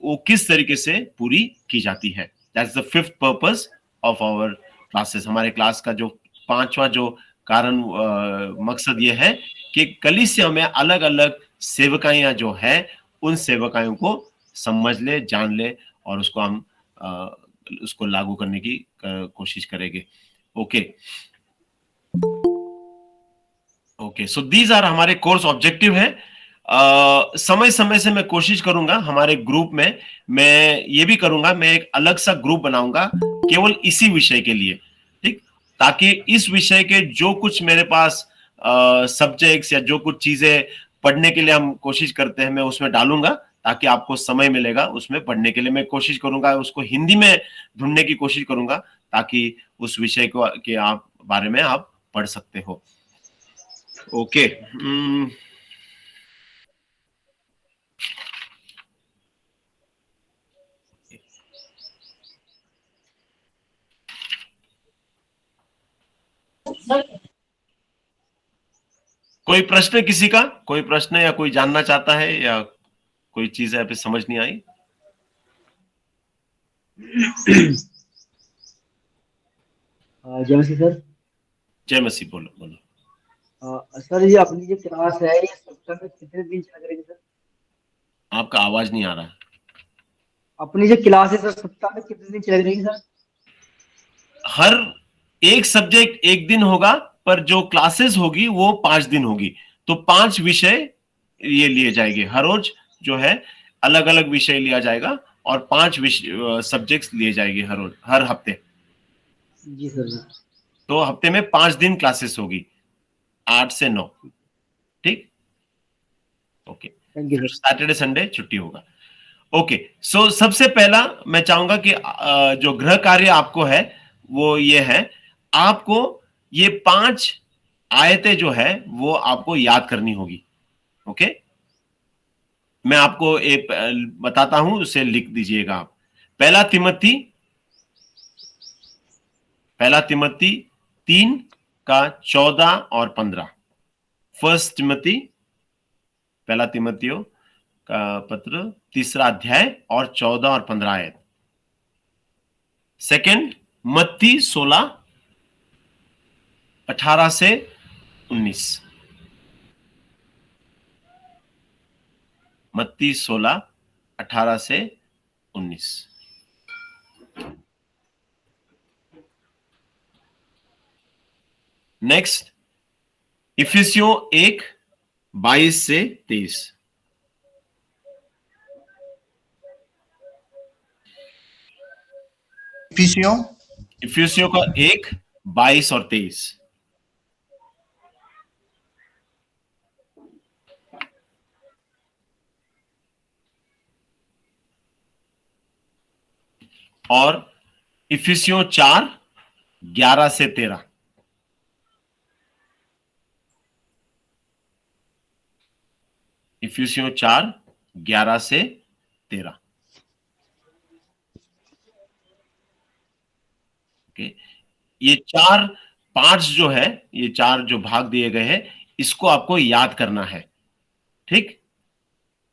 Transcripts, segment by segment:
वो किस तरीके से पूरी की जाती है। That's the fifth purpose of our classes. हमारे क्लास का जो पांचवा जो कारण मकसद ये है कि कलीसिया में अलग अलग सेवकाइयां जो है उन सेवकाइयों को समझ ले, जान ले और उसको हम उसको लागू करने की कोशिश करेंगे। Okay okay, so these are हमारे कोर्स ऑब्जेक्टिव है। समय समय से मैं कोशिश करूंगा हमारे ग्रुप में, मैं ये भी करूंगा, मैं एक अलग सा ग्रुप बनाऊंगा केवल इसी विषय के लिए, ठीक, ताकि इस विषय के जो कुछ मेरे पास सब्जेक्ट्स या जो कुछ चीजें पढ़ने के लिए हम कोशिश करते हैं मैं उसमें डालूंगा, ताकि आपको समय मिलेगा उसमें पढ़ने के लिए। मैं कोशिश करूंगा उसको हिंदी में ढूंढने की कोशिश करूंगा ताकि उस विषय को के आप बारे में आप पढ़ सकते हो। ओके कोई प्रश्न किसी का, कोई प्रश्न या कोई जानना चाहता है या कोई चीज है फिर समझ नहीं आई? जय मसीह सर। जय मसीह, बोलो बोलो। सर ये अपनी जो क्लास है ये सप्ताह में कितने दिन चला करेगी सर? आपका आवाज नहीं आ रहा है। अपनी जो क्लास है सर सप्ताह में कितने दिन चला करेगी सर? हर एक सब्जेक्ट एक दिन होगा, पर जो क्लासेस होगी वो 5 दिन होगी। तो 5 विषय ये लिए जाएंगे हर रोज, जो है अलग अलग विषय लिया जाएगा और 5 सब्जेक्ट्स लिए जाएंगे हर रोज, हर हफ्ते। जी सर। तो हफ्ते में 5 दिन क्लासेस होगी, 8 से 9, ठीक। Okay, thank you sir. Saturday Sunday छुट्टी होगा। ओके, सो सबसे पहला मैं चाहूंगा कि जो गृह कार्य आपको है वो ये है, आपको ये 5 आयतें जो है वो आपको याद करनी होगी। ओके, मैं आपको एक बताता हूं, उसे लिख दीजिएगा आप। पहला तिमोथी 3 का 14 और 15। फर्स्ट तिमोथी, पहला तिमोथियो का पत्र 3रा अध्याय और 14 और 15 आयत। सेकंड मत्ती 16 18 से 19। मत्ती 16 18 से 19। नेक्स्ट इफिसियों 1 22 से 23। इफिसियों का 1 22 और 23। और इफिसियों 4 11 से 13। इफिसियों 4 11 से 13। ओके, ये 4 पार्ट्स जो है, ये 4 जो भाग दिए गए हैं, इसको आपको याद करना है, ठीक।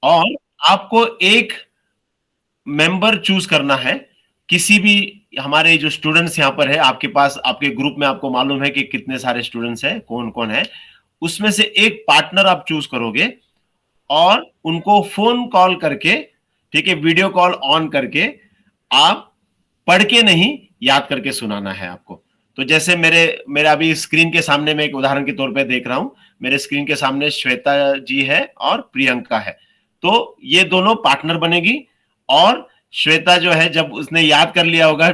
और आपको एक मेंबर चूज करना है। किसी भी हमारे जो स्टूडेंट्स यहां पर है, आपके पास आपके ग्रुप में आपको मालूम है कि कितने सारे स्टूडेंट्स हैं, कौन कौन है, उसमें से एक पार्टनर आप चूज करोगे और उनको फोन कॉल करके, ठीक है, वीडियो कॉल ऑन करके आप पढ़ के नहीं याद करके सुनाना है आपको। तो जैसे मेरे अभी स्क्रीन के सामने मैं एक उदाहरण के तौर पे देख रहा हूं, मेरे स्क्रीन के सामने श्वेता जी है और प्रियंका है। तो ये दोनों पार्टनर बनेगी और श्वेता जो है जब उसने याद कर लिया होगा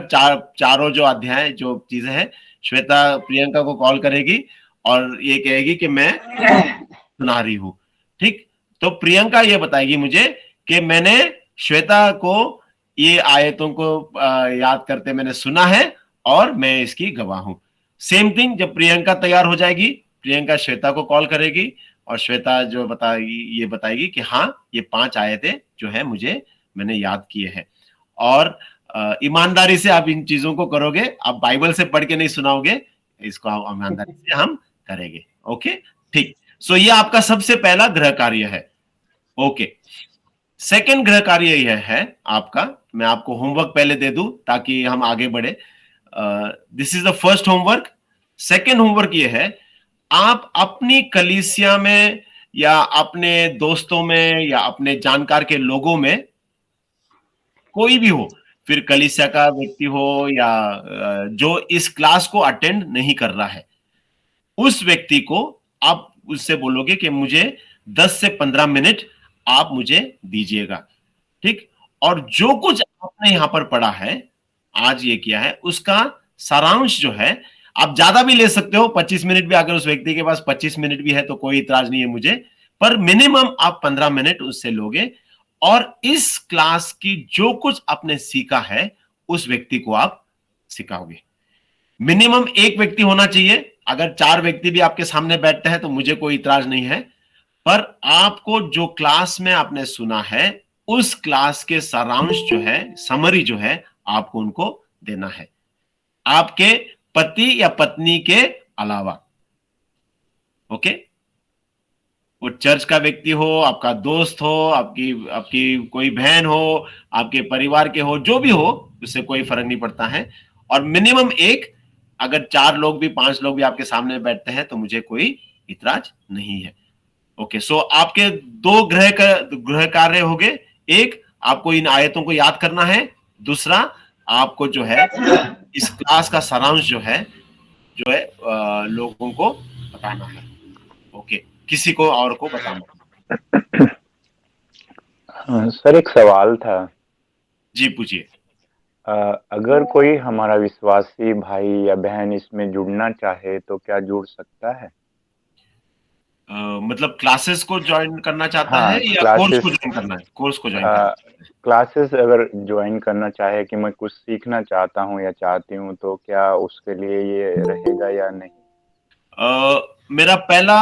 चारों जो अध्याय जो चीजें हैं, श्वेता प्रियंका को कॉल करेगी और ये कहेगी कि मैं सुना रही हूं, ठीक। तो प्रियंका ये बताएगी मुझे कि मैंने श्वेता को ये आयतों को याद करते मैंने सुना है और मैं इसकी गवाह हूं। सेम थिंग, जब प्रियंका तैयार हो जाएगी, प्रियंका श्वेता को कॉल करेगी और श्वेता जो बताएगी, ये बताएगी कि हाँ ये 5 आयतें जो है मैंने याद किए हैं। और ईमानदारी से आप इन चीजों को करोगे, आप बाइबल से पढ़ के नहीं सुनाओगे, इसको आप ईमानदारी से हम करेंगे। ओके, ठीक। सो ये आपका सबसे पहला गृह कार्य है। ओके, सेकंड गृह कार्य यह है आपका, मैं आपको होमवर्क पहले दे दूं ताकि हम आगे बढ़े। This is the first homework. Second homework ये है, आप अपनी कलीसिया में या अपने दोस्तों में या अपने जानकार के लोगों में, कोई भी हो, फिर कलीसिया का व्यक्ति हो या जो इस क्लास को अटेंड नहीं कर रहा है, उस व्यक्ति को आप उससे बोलोगे कि मुझे 10 से 15 मिनट आप मुझे दीजिएगा, ठीक। और जो कुछ आपने यहां पर पढ़ा है, आज ये किया है, उसका सारांश जो है, आप ज्यादा भी ले सकते हो, 25 मिनट भी, अगर उस व्यक्ति के पास 25 मिनट भी है तो कोई इतराज नहीं है मुझे, पर मिनिमम आप 15 मिनट उससे लोगे और इस क्लास की जो कुछ आपने सीखा है उस व्यक्ति को आप सिखाओगे। मिनिमम एक व्यक्ति होना चाहिए, अगर 4 व्यक्ति भी आपके सामने बैठते हैं तो मुझे कोई इतराज नहीं है, पर आपको जो क्लास में आपने सुना है उस क्लास के सारांश जो है, समरी जो है, आपको उनको देना है, आपके पति या पत्नी के अलावा। ओके, वो चर्च का व्यक्ति हो, आपका दोस्त हो, आपकी आपकी कोई बहन हो, आपके परिवार के हो, जो भी हो, उससे कोई फर्क नहीं पड़ता है। और मिनिमम एक, अगर 4 लोग भी 5 लोग भी आपके सामने बैठते हैं तो मुझे कोई इतराज नहीं है। ओके, सो आपके 2 गृह कार्य हो गए। एक, आपको इन आयतों को याद करना है। दूसरा, आपको जो है इस क्लास का सारांश जो है लोगों को बताना है। ओके, किसी को और को बताना। सर, एक सवाल था। जी, पूछिए। अगर कोई हमारा विश्वासी भाई या बहन इसमें जुड़ना चाहे तो क्या जुड़ सकता है? मतलब क्लासेस को ज्वाइन करना चाहता हाँ, है या कोर्स को ज्वाइन करना है? कोर्स को ज्वाइन करना है। क्लासेस अगर ज्वाइन करना चाहे कि मैं कुछ सीखना चाहता हूँ या चाहती हूँ, तो क्या उसके लिए ये रहेगा या नहीं? मेरा पहला,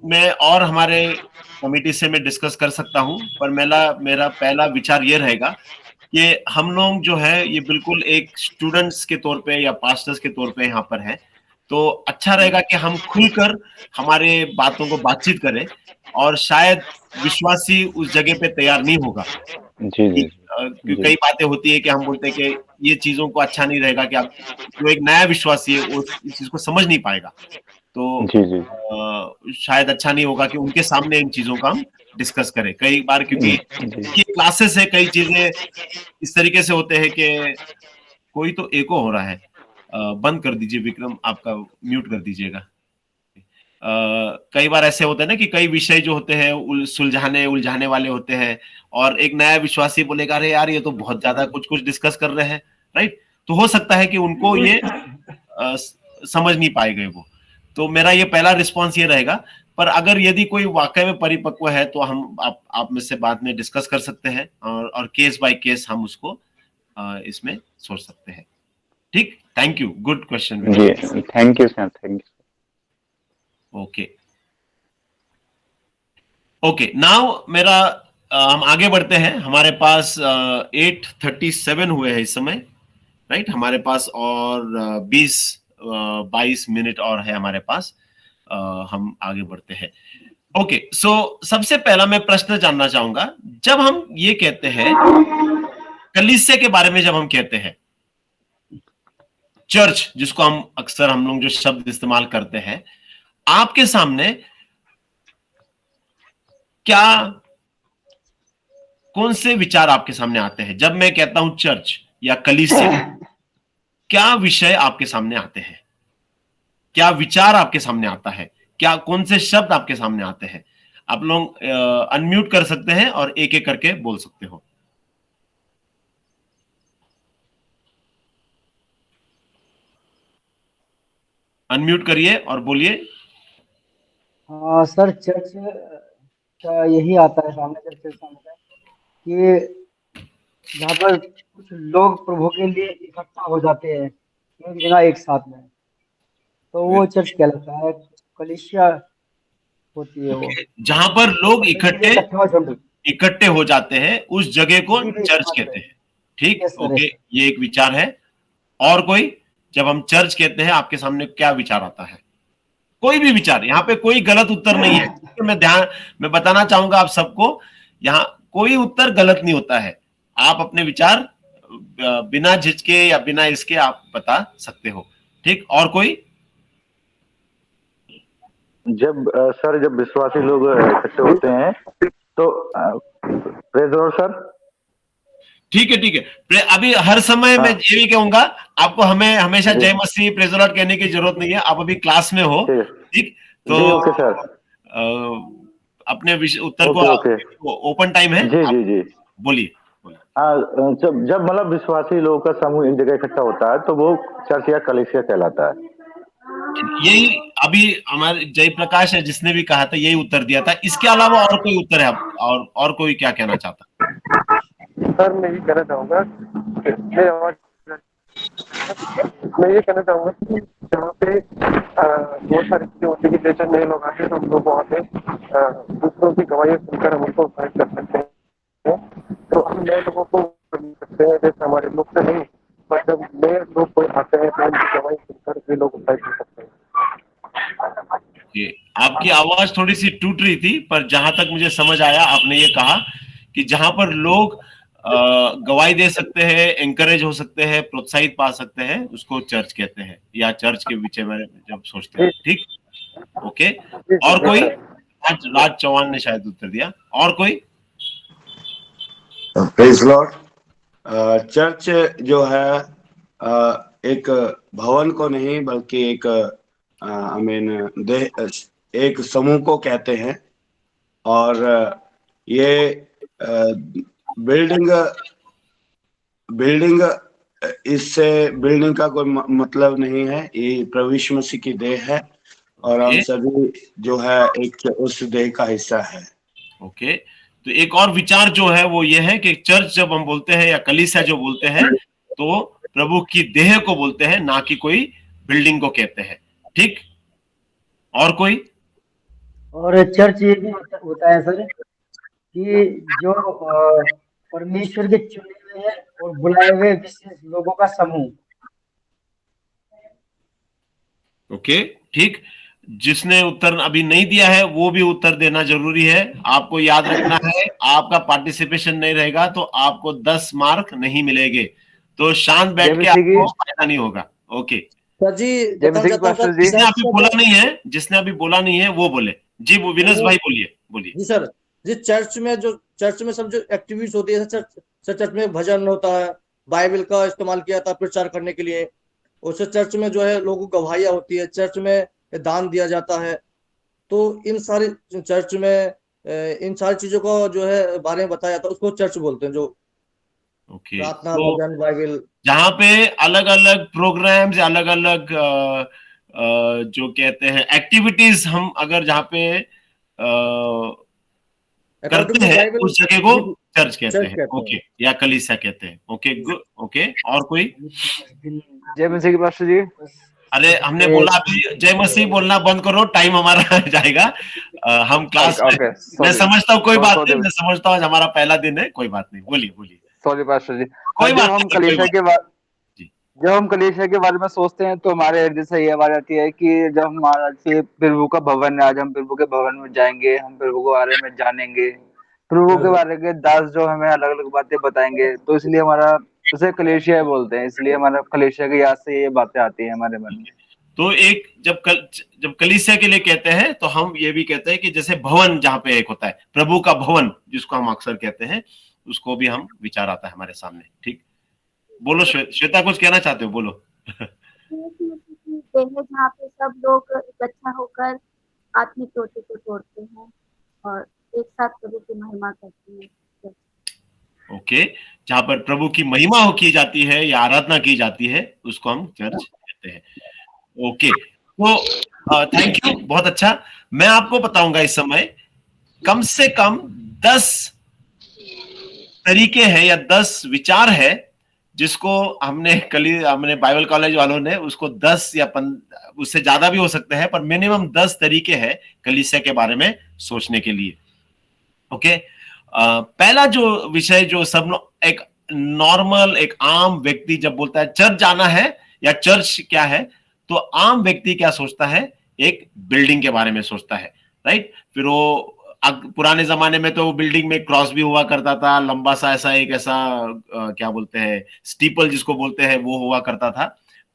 मैं और हमारे कमिटी से मैं डिस्कस कर सकता हूँ, पर मेरा पहला विचार ये रहेगा कि हम लोग जो है ये बिल्कुल एक स्टूडेंट्स के तौर पे या पास्टर्स के तौर पे यहाँ पर है, तो अच्छा रहेगा कि हम खुलकर हमारे बातों को बातचीत करें। और शायद विश्वासी उस जगह पे तैयार नहीं होगा। जी जी जी कई बातें होती है कि हम बोलते हैं कि ये चीजों को अच्छा नहीं रहेगा, कि आप जो एक नया विश्वासी है वो इस चीज को समझ नहीं पाएगा, तो जी जी शायद अच्छा नहीं होगा कि उनके सामने इन चीजों का हम डिस्कस करें। कई बार क्योंकि जी। ये क्लासेस है, कई चीजें इस तरीके से होते हैं कि कोई तो एको हो रहा है। बंद कर दीजिए विक्रम, आपका म्यूट कर दीजिएगा। कई बार ऐसे होते हैं ना कि कई विषय जो होते हैं सुलझाने उलझाने वाले होते हैं, और एक नया विश्वासी बोलेगा अरे यार ये तो बहुत ज्यादा कुछ कुछ डिस्कस कर रहे हैं, राइट। तो हो सकता है कि उनको ये समझ नहीं पाएंगे वो। तो मेरा ये पहला रिस्पॉन्स ये रहेगा। पर अगर यदि कोई वाकई में परिपक्व है तो हम आप में से बाद में डिस्कस कर सकते हैं, और केस बाय केस हम उसको इसमें सोच सकते हैं। ठीक, थैंक यू, गुड क्वेश्चन। जी, thank you sir, thank you. Okay okay, now मेरा हम आगे बढ़ते हैं। हमारे पास 8:37 हुए हैं इस समय, राइट। हमारे पास और 22 मिनट और है हमारे पास। हम आगे बढ़ते हैं। ओके, सो सबसे पहला मैं प्रश्न जानना चाहूंगा, जब हम ये कहते हैं कलीसिया के बारे में, जब हम कहते हैं चर्च, जिसको हम अक्सर हम लोग जो शब्द इस्तेमाल करते हैं, आपके सामने क्या कौन से विचार आपके सामने आते हैं जब मैं कहता हूं चर्च या कलीसिया? क्या विषय आपके सामने आते हैं? क्या विचार आपके सामने आता है? क्या कौन से शब्द आपके सामने आते हैं? आप लोग अनम्यूट कर सकते हैं और एक एक करके बोल सकते हो। अनम्यूट करिए और बोलिए। हाँ सर, चर्च का यही आता है सामने, चर्च सामने कि जहाँ पर कुछ लोग प्रभु के लिए इकट्ठा हो जाते हैं एक जगह एक साथ में, तो वो चर्च कहलाता है। कलीसिया होती है वो, okay, जहां पर लोग परमेश्वर के लिए इकट्ठे हो जाते हैं उस जगह को किसी भी चर्च स्थान पे। कहते हैं। ठीक, yes sir, okay, yes sir. ये एक विचार है। और कोई? जब हम चर्च कहते हैं आपके सामने क्या विचार आता है? कोई भी विचार, यहाँ पे कोई गलत उत्तर नहीं है। मैं बताना चाहूंगा आप सबको, यहाँ कोई उत्तर गलत नहीं होता है। आप अपने विचार बिना झिझके या बिना इसके आप बता सकते हो। ठीक, और कोई? सर जब विश्वासी लोग इकट्ठे होते हैं तो प्रेज लॉर्ड सर। ठीक है, ठीक है। अभी हर समय मैं ये भी कहूंगा, आपको हमें हमेशा जय मसीह प्रेज द लॉर्ड कहने की जरूरत नहीं है। आप अभी क्लास में हो, ठीक, तो जी ओके सर। अपने उत्तर को ओपन टाइम है, जी जी जी बोलिए। जब मतलब विश्वासी लोगों का समूह एक जगह इकट्ठा होता है तो वो चर्च या कलीसिया कहलाता है। यही अभी हमारे जयप्रकाश है जिसने भी कहा था, यही उत्तर दिया था। इसके अलावा और कोई उत्तर है? और कोई क्या कहना चाहता? सर मैं ये कहना चाहूंगा, मैं ये कहना चाहूंगा कि जहाँ पे बहुत सारी चीजें होती है कि जैसे नए लोग आते हैं तो हम लोग वहाँ पे दूसरों की गवाही सुनकर हम उनको उत्साहित कर सकते हैं। तो हम नए लोगों को कर सकते हैं, जैसे हमारे लोग से नहीं, पर जब नए लोग कोई आते हैं तो उनकी गवाही सुनकर भी लोग उत्साहित कर सकते हैं। आपकी आवाज थोड़ी सी टूट रही थी, पर जहां तक मुझे समझ आया आपने ये कहा कि जहां पर लोग गवाही दे सकते हैं, एंकरेज हो सकते हैं, प्रोत्साहित पा सकते हैं, उसको चर्च कहते हैं, या चर्च के विषय में जब सोचते हैं। ठीक, ओके। और कोई? राज चौहान ने शायद उत्तर दिया। और कोई? Praise Lord. चर्च जो है एक भवन को नहीं बल्कि एक एक समूह को कहते हैं। और ये बिल्डिंग इससे बिल्डिंग का कोई मतलब नहीं है। ये प्रभु यीशु मसीह की देह है और हम सभी जो है एक उस देह का हिस्सा है। ओके, तो एक और विचार जो है वो ये है कि चर्च जब हम बोलते हैं या कलीसिया जो बोलते हैं तो प्रभु की देह को बोलते हैं, ना कि कोई बिल्डिंग को कहते हैं। ठीक, और कोई? और चर्च ये भी होता है सर कि जो परमेश्वर के चुने हुए और बुलाए हुए विशेष लोगों का समूह। ओके, ठीक। जिसने उत्तर अभी नहीं दिया है वो भी उत्तर देना जरूरी है। आपको याद रखना है, आपका पार्टिसिपेशन नहीं रहेगा तो आपको 10 मार्क नहीं मिलेंगे। तो शांत बैठ के आपको फायदा नहीं होगा। ओके सर जी, जिसने अभी बोला नहीं है, जिसने अभी बोला नहीं है वो बोले। जी वो विनस भाई बोलिए, बोलिए। जी सर जी, चर्च में सब जो एक्टिविटीज होती है चर्च में भजन होता है, बाइबल का इस्तेमाल किया जाता है प्रचार करने के लिए। उससे चर्च में जो है लोगों को गवाहियां होती है, चर्च में दान दिया जाता है। तो इन सारी चर्च में इन सारी चीजों को जो है बारे में बताया जाता है, उसको चर्च बोलते हैं। जो प्रार्थना, भजन, बाइबल, जहाँ पे अलग अलग प्रोग्राम्स, अलग अलग जो कहते हैं एक्टिविटीज, हम अगर जहाँ पे करते हैं उस जगह को चर्च कहते हैं। ओके, या कलीसिया कहते हैं। Okay, good. ओके, और कोई? जय मसीह की पास्टर जी। अरे हमने बोला अभी जय मसीह बोलना बंद करो, टाइम हमारा जाएगा। हम क्लास में, मैं समझता हूँ, कोई बात नहीं, मैं समझता हूँ हमारा पहला दिन है, कोई बात नहीं। बोलिए, बोलिए। सॉरी पास्टर जी। कोई बात हम कलीसिया के बाद जब हम कलीसिया के बारे में सोचते हैं तो हमारे हृदय से ये बात आती है कि जब हमारा से प्रभु का भवन है, आज हम प्रभु के भवन में जाएंगे, हम प्रभु के बारे में जानेंगे, प्रभु के बारे में दास जो हमें अलग अलग बातें बताएंगे। तो इसलिए हमारा उसे कलीसिया बोलते हैं, इसलिए हमारा कलीसिया की याद से ये बातें आती है हमारे मन में। तो एक जब कलीसिया के लिए कहते हैं तो हम ये भी कहते हैं कि जैसे भवन जहाँ पे एक होता है, प्रभु का भवन जिसको हम अक्सर कहते हैं, उसको भी हम विचार आता है हमारे सामने। ठीक, बोलो श्वेता, कुछ कहना चाहते हो? बोलो। जहाँ पे सब लोग इकट्ठा होकर आत्मिक रोटी को तोड़ते हैं और एक साथ प्रभु की महिमा करते हैं। ओके, जहाँ पर प्रभु की महिमा की जाती है या आराधना की जाती है, उसको हम चर्च कहते हैं। ओके, तो थैंक यू, बहुत अच्छा। मैं आपको बताऊंगा इस समय कम से कम 10 तरीके हैं या 10 विचार है जिसको हमने बाइबल कॉलेज वालों ने उसको 10 या उससे ज्यादा भी हो सकते हैं, पर मिनिमम 10 तरीके हैं कलीसिया के बारे में सोचने के लिए। ओके, पहला जो विषय जो सब एक नॉर्मल, एक आम व्यक्ति जब बोलता है चर्च जाना है या चर्च क्या है, तो आम व्यक्ति क्या सोचता है? एक बिल्डिंग के बारे में सोचता है, राइट? फिर वो पुराने जमाने में तो बिल्डिंग में क्रॉस भी हुआ करता था, लंबा सा ऐसा एक ऐसा क्या बोलते हैं स्टीपल जिसको बोलते हैं वो हुआ करता था।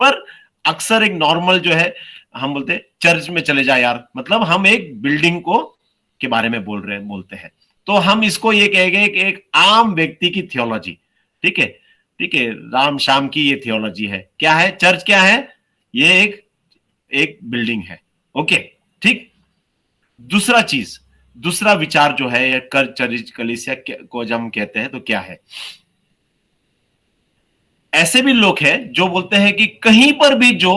पर अक्सर एक नॉर्मल जो है हम बोलते हैं चर्च में चले जाए यार, मतलब हम एक बिल्डिंग को के बारे में बोलते हैं। तो हम इसको ये कहेंगे कि एक आम व्यक्ति की थियोलॉजी, ठीक है, ठीक है, राम शाम की ये थियोलॉजी है। क्या है चर्च, क्या है, ये एक बिल्डिंग है। ओके, ठीक। दूसरा विचार जो है चर्च कलीसिया को जब हम कहते हैं तो क्या है, ऐसे भी लोग हैं जो बोलते हैं कि कहीं पर भी जो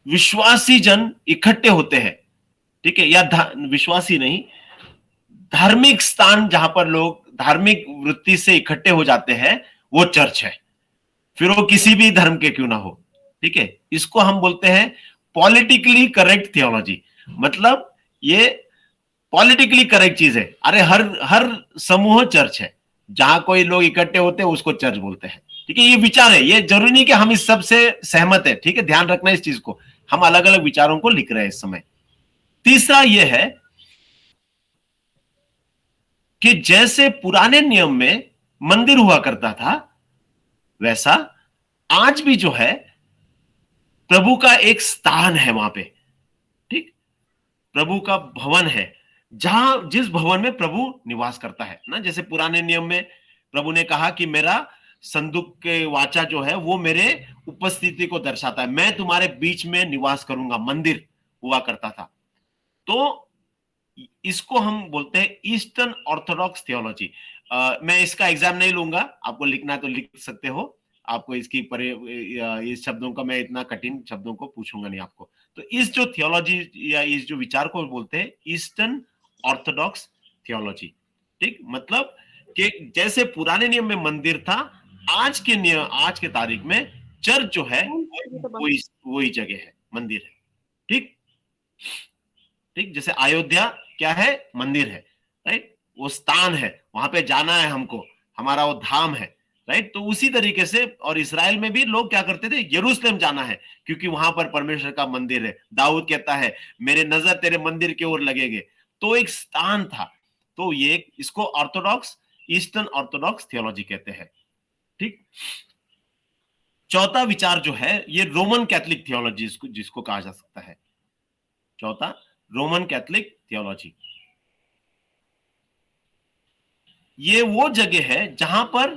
विश्वासी जन इकट्ठे होते हैं, ठीक है, या विश्वासी नहीं, धार्मिक स्थान जहां पर लोग धार्मिक वृत्ति से इकट्ठे हो जाते हैं वो चर्च है, फिर वो किसी भी धर्म के क्यों ना हो, ठीक है। इसको हम बोलते हैं पॉलिटिकली करेक्ट थियोलॉजी। मतलब ये पॉलिटिकली करेक्ट चीज है। अरे हर समूह चर्च है, जहां कोई लोग इकट्ठे होते हैं उसको चर्च बोलते हैं, ठीक है। ये विचार है, ये जरूरी नहीं कि हम इस सब से सहमत है, ठीक है, ध्यान रखना इस चीज को। हम अलग अलग विचारों को लिख रहे हैं इस समय। तीसरा ये है कि जैसे पुराने नियम में मंदिर हुआ करता था, वैसा आज भी जो है प्रभु का एक स्थान है वहां पे, ठीक, प्रभु का भवन है, जहां जिस भवन में प्रभु निवास करता है ना। जैसे पुराने नियम में प्रभु ने कहा कि मेरा संदूक के वाचा जो है वो मेरे उपस्थिति को दर्शाता है, मैं तुम्हारे बीच में निवास करूंगा, मंदिर हुआ करता था। तो इसको हम बोलते हैं ईस्टर्न ऑर्थोडॉक्स थियोलॉजी। मैं इसका एग्जाम नहीं लूंगा, आपको लिखना है तो लिख सकते हो। आपको इसकी इस शब्दों का मैं इतना कठिन शब्दों को पूछूंगा नहीं आपको। तो इस जो थियोलॉजी या इस जो विचार को बोलते हैं ईस्टर्न ऑर्थोडॉक्स थियोलॉजी, ठीक। मतलब कि जैसे पुराने नियम में मंदिर था, आज के तारीख में चर्च जो है वही जगह है, मंदिर है, ठीक, ठीक। जैसे अयोध्या क्या है, मंदिर है, राइट, वो स्थान है, वहां पे जाना है हमको, हमारा वो धाम है, राइट। तो उसी तरीके से और इसराइल में भी लोग क्या करते थे, यरूशलेम जाना है क्योंकि वहां पर परमेश्वर का मंदिर है। दाऊद कहता है मेरे नजर तेरे मंदिर की ओर लगेंगे, तो एक स्थान था। तो ये इसको ऑर्थोडॉक्स ईस्टर्न ऑर्थोडॉक्स थियोलॉजी कहते हैं, ठीक। चौथा विचार जो है ये रोमन कैथोलिक थियोलॉजी जिसको कहा जा सकता है। चौथा रोमन कैथोलिक थियोलॉजी, ये वो जगह है जहां पर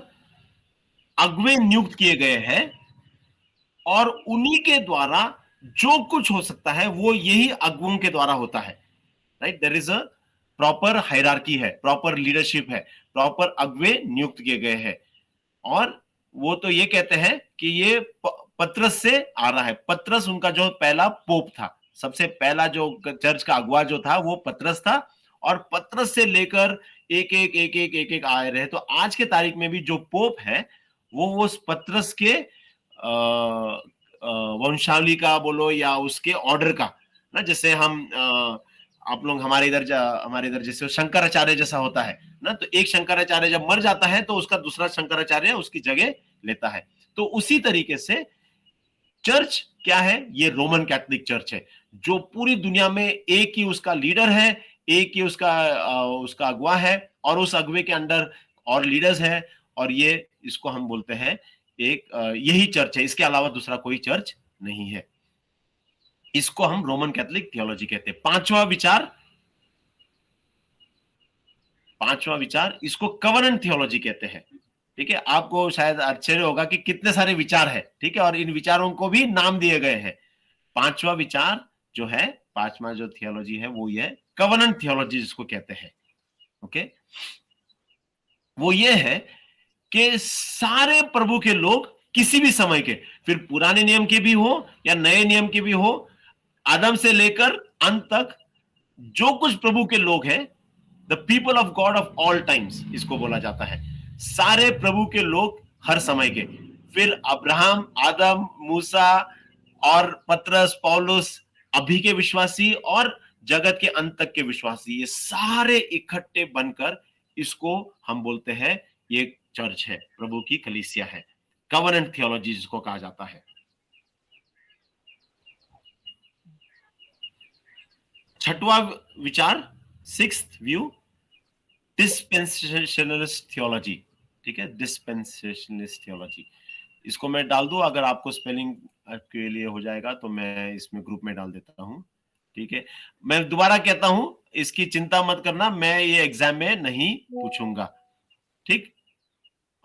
अगुवे नियुक्त किए गए हैं और उन्हीं के द्वारा जो कुछ हो सकता है वो यही अगुवों के द्वारा होता है, right. There is a proper hierarchy है, प्रॉपर लीडरशिप है, प्रॉपर अगुवे नियुक्त किए गए हैं। और वो तो ये कहते हैं कि ये पतरस से आ रहा है। पतरस उनका जो पहला पोप था, सबसे पहला जो चर्च का अगुवा जो था वो पतरस था, और पतरस से लेकर एक आए रहे। तो आज के तारीख में भी जो पोप है वो उस पतरस के वंशावली का बोलो या उसके ऑर्डर का ना। जैसे हम आप लोग हमारे इधर जैसे शंकराचार्य जैसा होता है ना, तो एक शंकराचार्य जब मर जाता है तो उसका दूसरा शंकराचार्य उसकी जगह लेता है। तो उसी तरीके से चर्च क्या है, ये रोमन कैथोलिक चर्च है, जो पूरी दुनिया में एक ही उसका लीडर है, एक ही उसका अगुवा है, और उस अगुवे के अंडर और लीडर्स है। और ये इसको हम बोलते हैं एक यही चर्च है, इसके अलावा दूसरा कोई चर्च नहीं है। इसको हम रोमन कैथोलिक थियोलॉजी कहते हैं। पांचवा विचार इसको कवनेंट थियोलॉजी कहते हैं, ठीक है। आपको शायद आश्चर्य होगा कि कितने सारे विचार है, ठीक है, और इन विचारों को भी नाम दिए गए हैं। पांचवा विचार जो है, पांचवा जो थियोलॉजी है वो ये कवनेंट थियोलॉजी जिसको कहते हैं, ओके। वो ये है कि सारे प्रभु के लोग किसी भी समय के, फिर पुराने नियम के भी हो या नए नियम के भी हो, आदम से लेकर अंत तक जो कुछ प्रभु के लोग हैं, the people of God of all times इसको बोला जाता है। सारे प्रभु के लोग हर समय के, फिर अब्राहम, आदम, मूसा और पतरस, पौलुस, अभी के विश्वासी और जगत के अंत तक के विश्वासी, ये सारे इकट्ठे बनकर इसको हम बोलते हैं ये चर्च है, प्रभु की कलीसिया है, कवनेंट थियोलॉजी जिसको कहा जाता है। छठवां विचार सिक्स्थ व्यू डिस्पेंसेशनलिस्ट थियोलॉजी, ठीक है, डिस्पेंसेशनलिस्ट थियोलॉजी। इसको मैं डाल दूं, अगर आपको स्पेलिंग के लिए हो जाएगा तो मैं इसमें ग्रुप में डाल देता हूं, ठीक है। मैं दोबारा कहता हूं, इसकी चिंता मत करना, मैं ये एग्जाम में नहीं पूछूंगा, ठीक।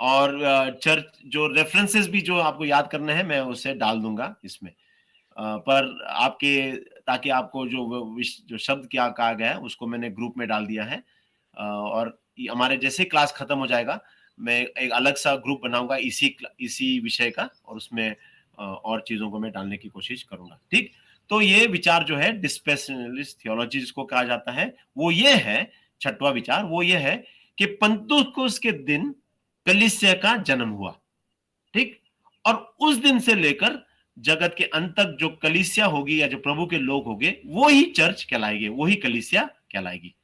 और चर्च जो रेफरेंसेस भी जो आपको याद करने हैं मैं उसे डाल दूंगा इसमें, पर आपके, ताकि आपको जो शब्द क्या कहा गया है उसको मैंने ग्रुप में डाल दिया है। और हमारे जैसे क्लास खत्म हो जाएगा मैं एक अलग सा ग्रुप बनाऊंगा इसी विषय का, और उसमें और चीजों को मैं डालने की कोशिश करूंगा, ठीक। तो ये विचार जो है डिस्पेंसेशनलिस्ट थियोलॉजी जिसको कहा जाता है, वो ये है, छठवां विचार वो ये है कि पंतुकोस के दिन कलीसिया का जन्म हुआ, ठीक। और उस दिन से लेकर जगत के अंत तक जो कलीसिया होगी या जो प्रभु के लोग होंगे वो ही चर्च कहलाएंगे, वो ही कलीसिया कहलाएगी,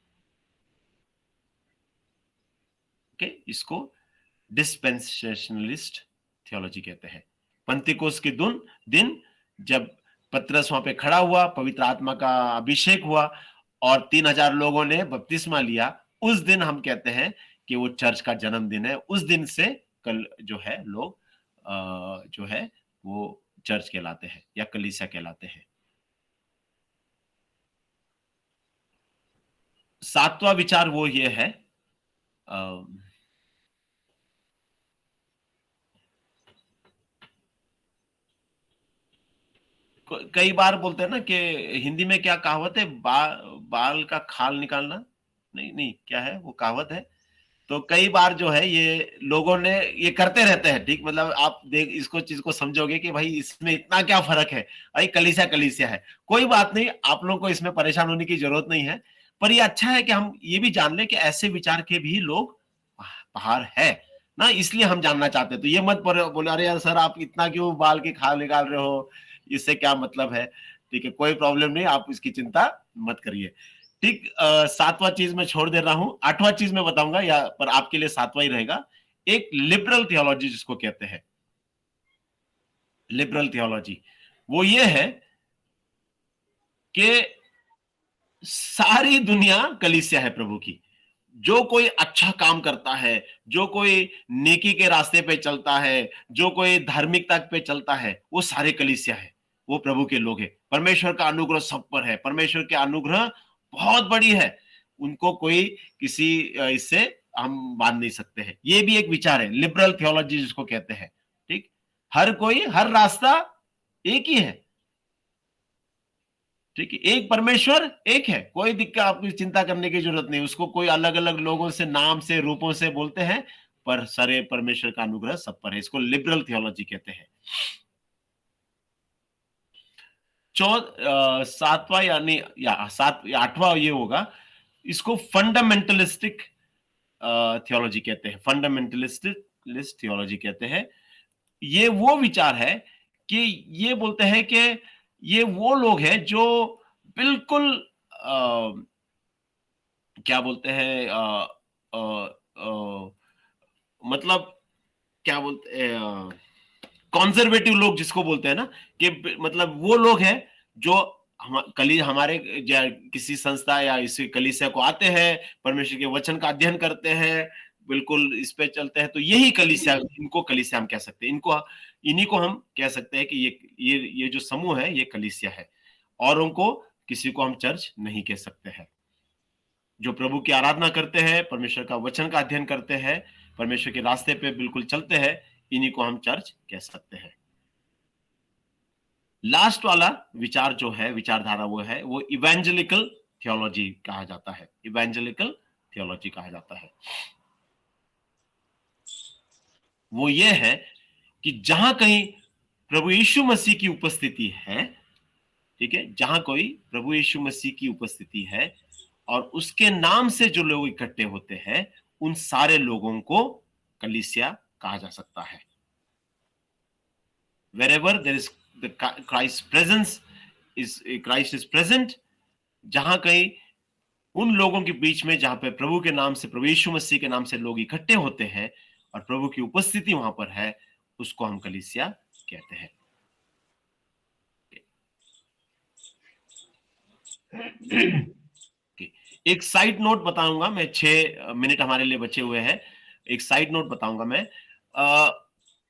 ओके। इसको डिस्पेंसेशनलिस्ट थियोलॉजी कहते हैं। पंतिकोस के दिन जब पतरस वहां पे खड़ा हुआ, पवित्र आत्मा का अभिषेक हुआ और 3000 लोगों ने बपतिस्मा लिया, उस दिन हम कहते हैं कि वो चर्च का जन्मदिन है। उस दिन से कल जो है लोग जो है वो चर्च कहलाते हैं या कलीसिया कहलाते हैं। सातवां विचार वो ये है, कई बार बोलते हैं ना कि हिंदी में क्या कहावत है, बाल का खाल निकालना, नहीं नहीं क्या है वो कहावत है। तो कई बार जो है ये लोगों ने ये करते रहते हैं, ठीक। मतलब आप देख इसको चीज को समझोगे कि भाई इसमें इतना क्या फर्क है, भाई कलीसिया कलीसिया है, कोई बात नहीं, आप लोगों को इसमें परेशान होने की जरूरत नहीं है। पर ये अच्छा है कि हम ये भी जान लें कि ऐसे विचार के भी लोग बाहर है ना, इसलिए हम जानना चाहते हैं। तो ये मत बोले अरे यार सर आप इतना क्यों बाल के खाल निकाल रहे हो, इससे क्या मतलब है, ठीक है, कोई प्रॉब्लम नहीं, आप इसकी चिंता मत करिए, ठीक। सातवां चीज मैं छोड़ दे रहा हूं, आठवां चीज मैं बताऊंगा, या पर आपके लिए सातवां ही रहेगा, एक लिबरल थियोलॉजी जिसको कहते हैं। लिबरल थियोलॉजी वो ये है कि सारी दुनिया कलीसिया है प्रभु की। जो कोई अच्छा काम करता है, जो कोई नेकी के रास्ते पे चलता है, जो कोई धार्मिकता पे चलता है, वो सारे कलीसिया है, वो प्रभु के लोग हैं। परमेश्वर का अनुग्रह सब पर है, परमेश्वर के अनुग्रह बहुत बड़ी है, उनको कोई किसी इससे हम बांध नहीं सकते हैं। ये भी एक विचार है, लिबरल थियोलॉजी जिसको कहते हैं, ठीक। हर कोई, हर रास्ता एक ही है, ठीक है, एक परमेश्वर एक है, कोई दिक्कत, आपको चिंता करने की जरूरत नहीं। उसको कोई अलग अलग लोगों से, नाम से, रूपों से बोलते हैं, पर सारे परमेश्वर का अनुग्रह सब पर है। इसको लिबरल थियोलॉजी कहते हैं। सातवां यानी या आठवां ये होगा, इसको फंडामेंटलिस्टिक थियोलॉजी कहते हैं। फंडामेंटलिस्ट थियोलॉजी कहते हैं। ये वो विचार है कि ये बोलते हैं कि ये वो लोग हैं जो बिल्कुल क्या बोलते हैं, मतलब क्या बोलते हैं, कॉन्जर्वेटिव लोग जिसको बोलते हैं ना, कि मतलब वो लोग हैं जो हमारे किसी संस्था या इसी कलीसिया को आते हैं, परमेश्वर के वचन का अध्ययन करते हैं, बिल्कुल इस पे चलते हैं, तो यही कलीसिया, इनको कलीसिया हम कह सकते हैं। इन्हीं को हम कह सकते हैं कि ये जो समूह है ये कलीसिया है। औरों को, किसी को हम चर्च नहीं कह सकते हैं। जो प्रभु की आराधना करते हैं, परमेश्वर का वचन का अध्ययन करते हैं, परमेश्वर के रास्ते पे बिल्कुल चलते हैं, इन्हीं को हम चर्च कह सकते हैं। लास्ट वाला विचार जो है, विचारधारा वो इवेंजेलिकल थियोलॉजी कहा जाता है। इवेंजेलिकल थियोलॉजी कहा जाता है। वो ये है कि जहां कहीं प्रभु यीशु मसीह की उपस्थिति है, ठीक है, जहां कोई प्रभु यीशु मसीह की उपस्थिति है और उसके नाम से जो लोग इकट्ठे होते हैं, उन सारे लोगों को कलीसिया कहा जा सकता है। Wherever there is the Christ's presence Christ is present, जहां कहीं उन लोगों के बीच में जहां पे प्रभु के नाम से, प्रभु यीशु मसीह के नाम से लोग इकट्ठे होते हैं और प्रभु की उपस्थिति वहां पर है, उसको हम कलीसिया कहते हैं। एक साइड नोट बताऊंगा मैं, 6 मिनट हमारे लिए बचे हुए हैं। एक साइड नोट बताऊंगा मैं।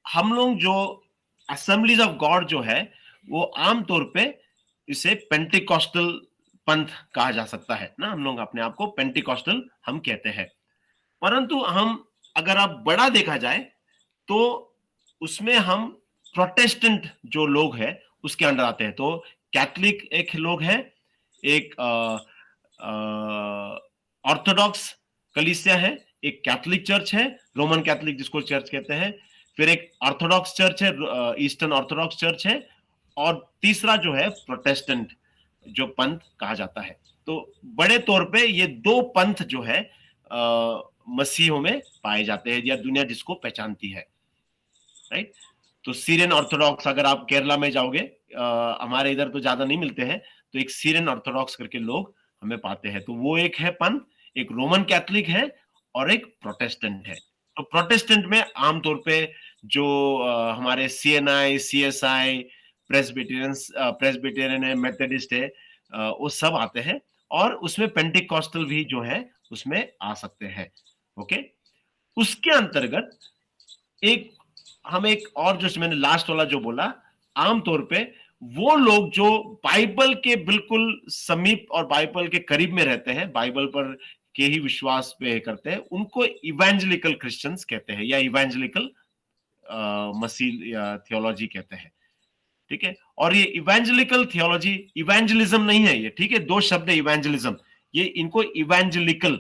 हम लोग जो असेंबलीज ऑफ गॉड जो है, वो आमतौर पे इसे पेंटिकॉस्टल पंथ कहा जा सकता है ना। हम लोग अपने आप को पेंटिकॉस्टल हम कहते हैं। परंतु हम, अगर आप बड़ा देखा जाए तो उसमें हम प्रोटेस्टेंट जो लोग हैं उसके अंडर आते हैं। तो कैथलिक एक लोग हैं, एक ऑर्थोडॉक्स कलीसिया है, एक कैथलिक चर्च है, रोमन कैथलिक जिसको चर्च कहते हैं, फिर एक ऑर्थोडॉक्स चर्च है, ईस्टर्न ऑर्थोडॉक्स चर्च है, और तीसरा जो है प्रोटेस्टेंट जो पंथ कहा जाता है। तो बड़े तौर पे ये 2 पंथ जो है मसीहों में पाए जाते हैं, या दुनिया जिसको पहचानती है, राइट। तो सीरियन ऑर्थोडॉक्स, अगर आप केरला में जाओगे, हमारे इधर तो ज्यादा नहीं मिलते हैं, तो एक सीरियन ऑर्थोडॉक्स करके लोग हमें पाते हैं। तो वो एक है पंथ, एक रोमन कैथलिक है और एक प्रोटेस्टेंट है। तो प्रोटेस्टेंट में आमतौर पे जो हमारे CNI, CSI, प्रेस्बिटेरियन है, मेथोडिस्ट है, वो सब आते हैं, और उसमें पेंटिकॉस्टल भी जो है उसमें आ सकते हैं। ओके, उसके अंतर्गत एक और जो मैंने लास्ट वाला जो बोला, आमतौर पे वो लोग जो बाइबल के बिल्कुल समीप और बाइबल के करीब में रहते हैं, बाइबल पर के ही विश्वास पे करते हैं, उनको इवेंजेलिकल क्रिश्चियंस कहते हैं, या इवेंजेलिकल मसीह या थियोलॉजी कहते हैं। ठीक है, और ये इवेंजेलिकल थियोलॉजी, इवेंजलिज्म नहीं है ये, ठीक है, 2 शब्द है इवेंजलिज्म, ये इनको इवेंजेलिकल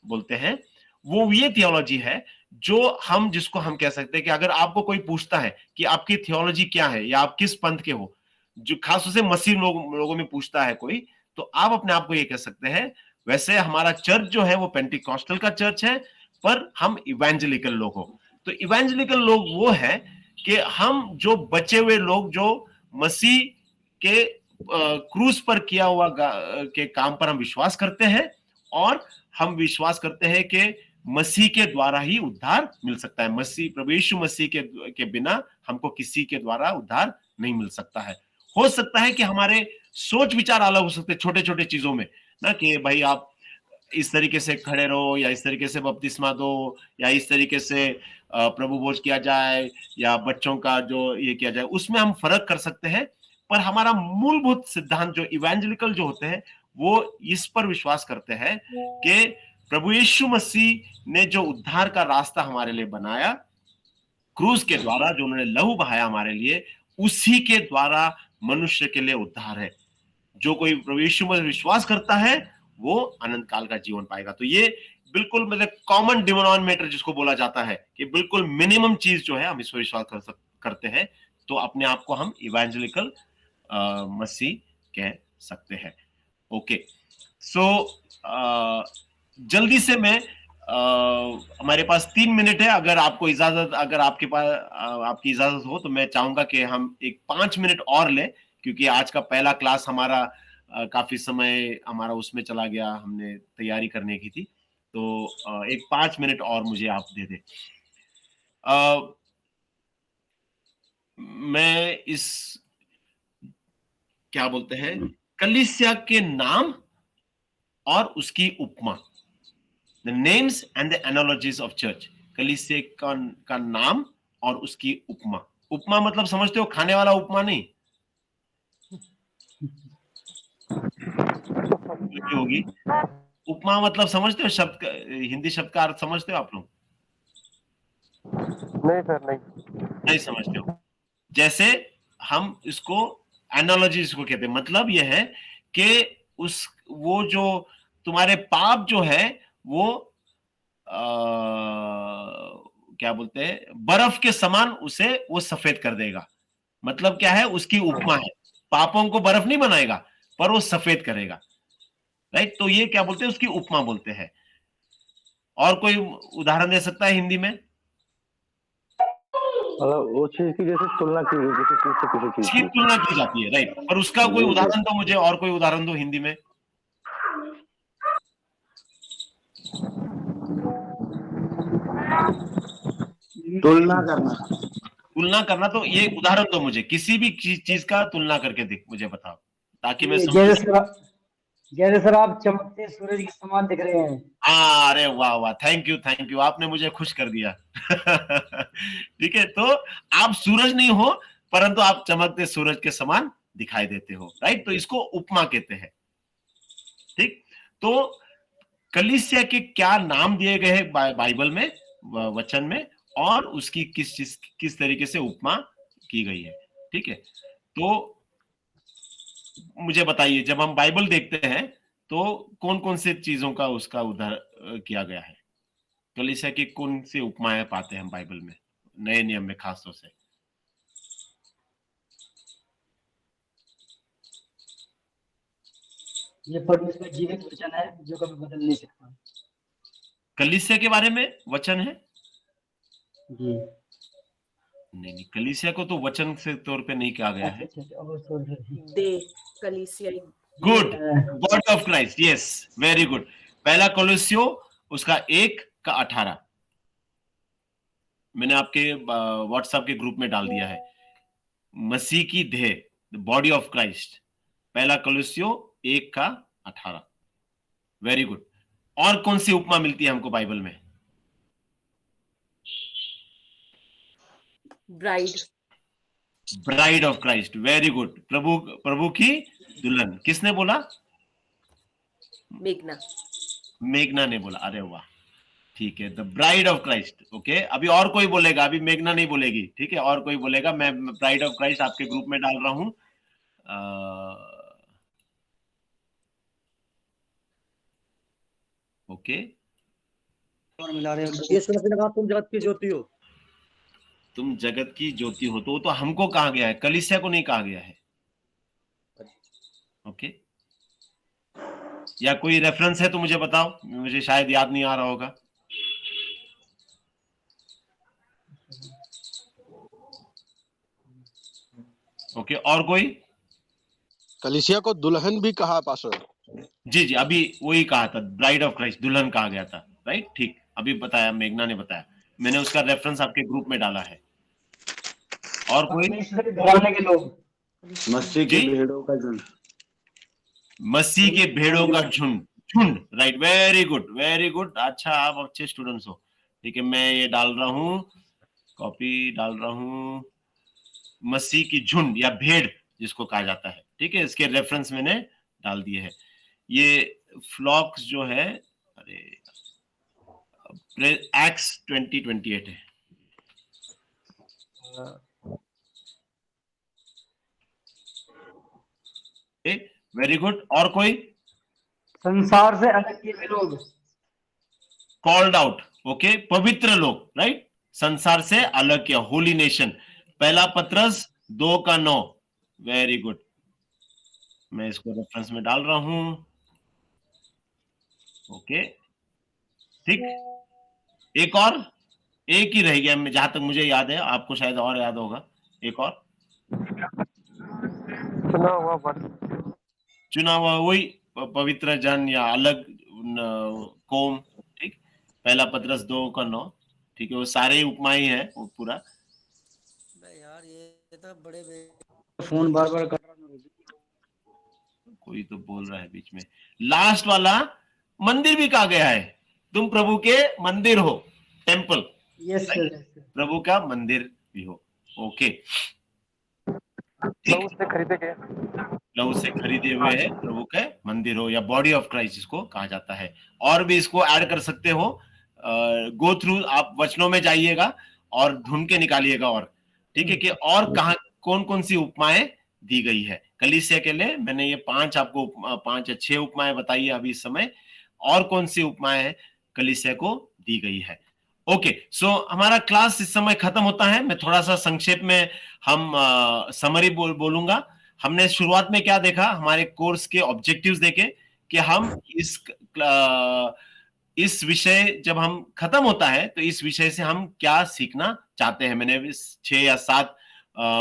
बोलते हैं। वो ये थियोलॉजी है जो हम, जिसको हम कह सकते हैं कि अगर आपको कोई पूछता है कि आपकी थियोलॉजी क्या है या आप किस पंथ के हो, जो खासतौर से मसीह लोगों में पूछता है कोई, तो आप अपने आप को ये कह सकते हैं, वैसे हमारा चर्च जो है वो पेंटिकॉस्टल का चर्च है, पर हम इवेंजेलिकल लोग हो। तो इवेंजेलिकल लोग वो है कि हम जो बचे हुए लोग जो मसीह के क्रूस पर किया हुआ के काम पर हम विश्वास करते हैं, और हम विश्वास करते हैं कि मसीह के द्वारा ही उद्धार मिल सकता है। मसीह, प्रभु यीशु मसीह के बिना हमको किसी के द्वारा उद्धार नहीं मिल सकता है। हो सकता है कि हमारे सोच विचार अलग हो सकते हैं छोटे छोटे चीजों में ना, कि भाई आप इस तरीके से खड़े रहो, या इस तरीके से बपतिस्मा दो, या इस तरीके से प्रभु भोज किया जाए, या बच्चों का जो ये किया जाए, उसमें हम फर्क कर सकते हैं। पर हमारा मूलभूत सिद्धांत जो इवेंजेलिकल जो होते हैं, वो इस पर विश्वास करते हैं कि प्रभु यीशु मसीह ने जो उद्धार का रास्ता हमारे लिए बनाया क्रूस के द्वारा, जो उन्होंने लहू बहाया हमारे लिए, उसी के द्वारा मनुष्य के लिए उद्धार है। जो कोई प्रभु यीशु में विश्वास करता है वो अनंत काल का जीवन पाएगा। तो ये बिल्कुल मतलब कॉमन डिनोमिनेटर जिसको बोला जाता है, कि बिल्कुल मिनिमम चीज जो है हम इस पर विश्वास करते हैं, तो अपने आप को हम इवेंजेलिकल मसीह कह सकते हैं। ओके, सो जल्दी से मैं हमारे पास 3 मिनट है, अगर आपको इजाजत, अगर आपके पास आपकी इजाजत हो, तो मैं चाहूंगा कि हम एक 5 मिनट और लें, क्योंकि आज का पहला क्लास हमारा काफी समय हमारा उसमें चला गया, हमने तैयारी करने की थी। तो एक 5 मिनट और मुझे आप दे दे। मैं इस, क्या बोलते हैं, कलीसिया के नाम और उसकी उपमा, the names and the analogies of church. कलीसिया का नाम और उसकी उपमा। उपमा मतलब समझते हो, खाने वाला उपमा नहीं होगी। उपमा मतलब समझते हो, शब्द हिंदी शब्द का अर्थ समझते हो आप लोग? नहीं सर, नहीं समझते हो। जैसे हम इसको एनालॉजी इसको कहते हैं, मतलब यह है कि वो जो तुम्हारे पाप जो है वो क्या बोलते हैं, बर्फ के समान उसे वो सफेद कर देगा। मतलब क्या है, उसकी उपमा है। पापों को बर्फ नहीं बनाएगा, पर वो सफेद करेगा, राइट। तो ये क्या बोलते हैं, उसकी उपमा बोलते हैं। और कोई उदाहरण दे सकता है हिंदी में? मतलब वो चीज की जैसे तुलना की गई, किसी चीज से किसी चीज इसकी की तुलना की जाती है, राइट। पर उसका कोई उदाहरण दो मुझे, और कोई उदाहरण दो हिंदी में। तुलना करना। तुलना करना, तो ये उदाहरण दो मुझे, किसी भी चीज का तुलना करके मुझे बताओ, ताकि मैं जैसे समझूं। जैसे सर आप चमकते सूरज के समान दिख रहे हैं। अरे वाह वाह, थैंक यू, आपने मुझे खुश कर दिया। ठीक है, तो आप सूरज नहीं हो, परंतु आप चमकते सूरज के समान दिखाई देते हो, राइट। तो इसको उपमा कहते हैं, ठीक। तो कलीसिया के क्या नाम दिए गए हैं बाइबल में, वचन में, और उसकी किस तरीके से उपमा की गई है, ठीक है। तो मुझे बताइए, जब हम बाइबल देखते हैं तो कौन कौन से चीजों का उसका उदाहरण किया गया है? कलीसिया की कौन सी उपमाएं पाते हैं हम बाइबल में, नए नियम में खास तौर से? ये परमेश्वर का जीवित वचन है जो कभी बदल नहीं सकता। कलीसिया के बारे में वचन है? जी। नहीं, कलीसिया को तो वचन से तौर पे नहीं कहा गया है। दे कलीसिया। Good, body of Christ, yes, very good. पहला कोलोसियो उसका 1:18 मैंने आपके व्हाट्सएप के ग्रुप में डाल दिया है। मसीह की देह, द बॉडी ऑफ क्राइस्ट, पहला कोलोसियो 1:18, वेरी गुड। और कौन सी उपमा मिलती है हमको बाइबल में? Bride of Christ, very good. प्रभु की दुल्हन, किसने बोला? मेघना ने बोला, अरे वाह, ठीक है, the bride of Christ. Okay, अभी और कोई बोलेगा, अभी मेघना नहीं बोलेगी, ठीक है, और कोई बोलेगा। मैं ब्राइड ऑफ क्राइस्ट आपके ग्रुप में डाल रहा हूं। ओके, और मिला रहे हैं। यीशु मसीह ने कहा तुम जगत की ज्योति हो। तुम जगत की ज्योति हो, तो वो तो हमको कहा गया है, कलीसिया को नहीं कहा गया है। ओके, या कोई रेफरेंस है तो मुझे बताओ, मुझे शायद याद नहीं आ रहा होगा। ओके, और कोई? कलीसिया को दुल्हन भी कहा पास्टर। जी जी, अभी वही कहा था, ब्राइड ऑफ क्राइस्ट, दुल्हन कहा गया था, राइट, ठीक। अभी बताया, मेघना ने बताया, मैंने उसका रेफरेंस आपके ग्रुप में डाला है। और कोई? के लोग, मसीह की भेड़ों का झुंड, मसीह के भेड़ों का झुंड, झुंड, right, very good, very good. अच्छा, आप अच्छे स्टूडेंट्स हो, ठीक है। मैं ये डाल रहा हूं, कॉपी डाल रहा हूं, मसीह की झुंड या भेड़ जिसको कहा जाता है, ठीक है। इसके रेफरेंस मैंने डाल दिए हैं। ये फ्लॉक्स जो है, अरे एक्स 20:28 है। Very good. और कोई? संसार से अलग किए लोग, कॉल्ड आउट, ओके, पवित्र लोग, राइट, संसार से अलग किया, होली नेशन, पहला पत्रस 2:9, वेरी गुड। मैं इसको रेफरेंस में डाल रहा हूं, ओके, ठीक। एक ही रह गया, जहां तक मुझे याद है, आपको शायद और याद होगा। एक और चुना हुआ, वही पवित्र जन या अलग कौम, ठीक। पहला पत्रस 2:9, ठीक है, वो सारे उपमाएं हैं, वो पूरा। यार ये तो बड़े फोन बार बार कर रहा हूं, कोई तो बोल रहा है बीच में। लास्ट वाला मंदिर भी कहा गया है, तुम प्रभु के मंदिर हो, टेम्पल, यस सर, प्रभु का मंदिर भी हो, ओके, लहू से खरीदे गए, लहू से खरीदे हुए है, प्रभु के मंदिर हो, या बॉडी ऑफ क्राइस्ट इसको कहा जाता है। और भी इसको ऐड कर सकते हो, गो थ्रू, आप वचनों में जाइएगा और ढूंढ के निकालिएगा, और ठीक है, कि और कहां कौन कौन सी उपमाएं दी गई है कलीसिया के लिए। मैंने ये 5 आपको 5 या 6 उपमाएं बताई है अभी इस समय, और कौन सी उपमाएं कलीसिया को दी गई है। ओके, सो हमारा क्लास इस समय खत्म होता है। मैं थोड़ा सा संक्षेप में हम समरी बोलूंगा। हमने शुरुआत में क्या देखा, हमारे कोर्स के ऑब्जेक्टिव्स देखे कि हम इस विषय जब हम खत्म होता है तो इस विषय से हम क्या सीखना चाहते हैं। मैंने 6 या 7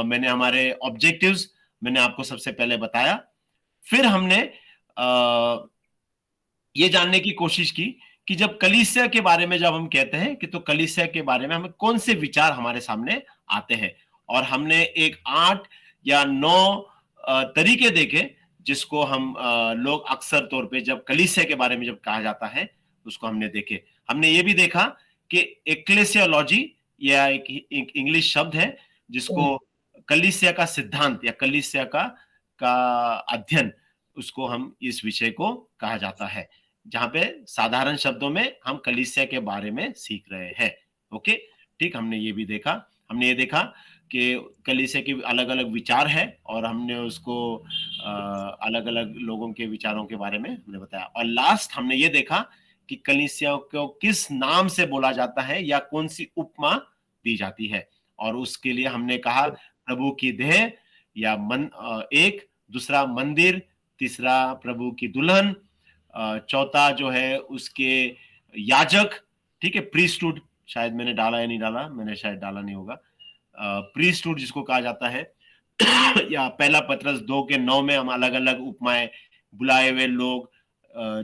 मैंने हमारे ऑब्जेक्टिव्स मैंने आपको सबसे पहले बताया। फिर हमने ये जानने की कोशिश की कि जब कलीसिया के बारे में जब हम कहते हैं कि तो कलीसिया के बारे में हमें कौन से विचार हमारे सामने आते हैं, और हमने एक 8 या 9 तरीके देखे जिसको हम लोग अक्सर तौर पे जब कलीसिया के बारे में जब कहा जाता है उसको हमने देखे। हमने ये भी देखा कि एक्लेसियोलॉजी या एक इंग्लिश शब्द है जिसको कलीसिया का सिद्धांत या कलीसिया का अध्ययन, उसको हम इस विषय को कहा जाता है, जहां पे साधारण शब्दों में हम कलीसिया के बारे में सीख रहे हैं। ओके, ठीक, हमने ये भी देखा। हमने ये देखा कि कलीसिया के अलग अलग विचार है और हमने उसको अलग अलग लोगों के विचारों के बारे में हमने बताया। और लास्ट हमने ये देखा कि कलीसिया को किस नाम से बोला जाता है या कौन सी उपमा दी जाती है, और उसके लिए हमने कहा प्रभु की देह या एक, दूसरा मंदिर, तीसरा प्रभु की दुल्हन, चौथा जो है उसके याजक, ठीक है, प्रीस्टहुड, शायद मैंने डाला या नहीं डाला, मैंने शायद डाला नहीं होगा, प्रीस्टहुड जिसको कहा जाता है या पहला पत्रस 2:9 में हम अलग अलग उपमाएं, बुलाए हुए लोग,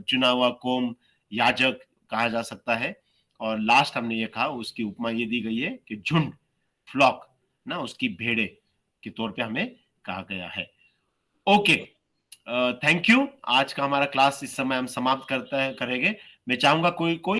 चुना हुआ कौम, याजक कहा जा सकता है। और लास्ट हमने ये कहा, उसकी उपमा ये दी गई है कि झुंड, फ्लॉक ना, उसकी भेड़े के तौर पे हमें कहा गया है। Okay, thank you. आज का हमारा क्लास इस समय हम समाप्त करेंगे। मैं चाहूंगा कोई